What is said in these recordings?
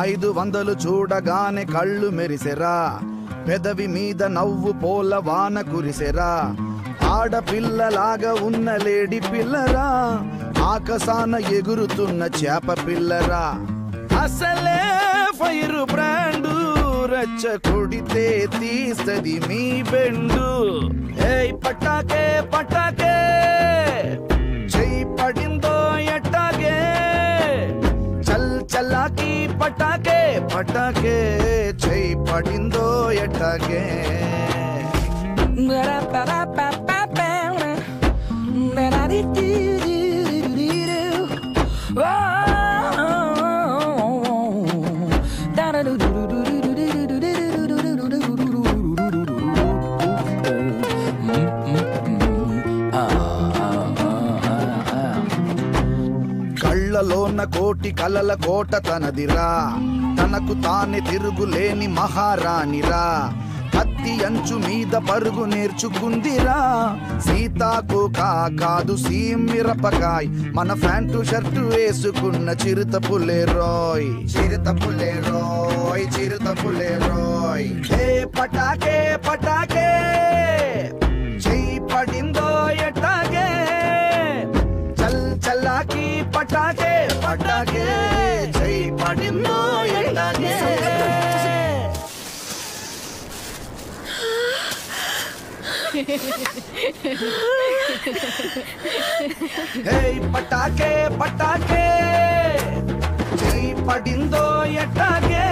ఐదు వందలు చూడగానే కళ్ళు మెరిసెరా, పెదవి మీద నవ్వు పోల వాన కురిసెరా. ఆడపిల్లలాగా ఉన్న లేడి పిల్లరా, ఆకాశాన ఎగురుతున్న చేప పిల్లరా. అసలే ఫైరు బ్రాండు, రచ్చ కొడితే తీస్తది మీ బెండు. ఏయ్ పటాకే పటాకే, చెయ్యి పడిందో ఎట్టాగే. చల్ చల్లాకి పటాకే పటాకే, చెయ్యి పడిందో ఎట్టాగే. కళ్ళలోన కోటి కలల కోట తనదిరా, తనకు తానే తిరుగులేని మహారాణిరా. కత్తి అంచు మీద పరుగు నేర్చుకుందిరా, సీతాకు కాదు సీమిరపకాయ్. మన ప్యాంటు షర్టు వేసుకున్న చిరుత పులేరోయ్, చిరుత పులేరోయ్, చిరుత పులేరోయ్. ఏ పటాకే పటాకే, చెయ్యి పడిందో ఎట్టాగే. చల్ చల్లాకి పటాకే పటాకే, చెయ్యి పడిందో ఎట్టాగే. హే పటాకే పటాకే, చెయ్యి పడిందో ఎట్టాగే.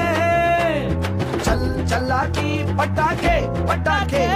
చల్ చల్లాకి పటాకే పటాకే.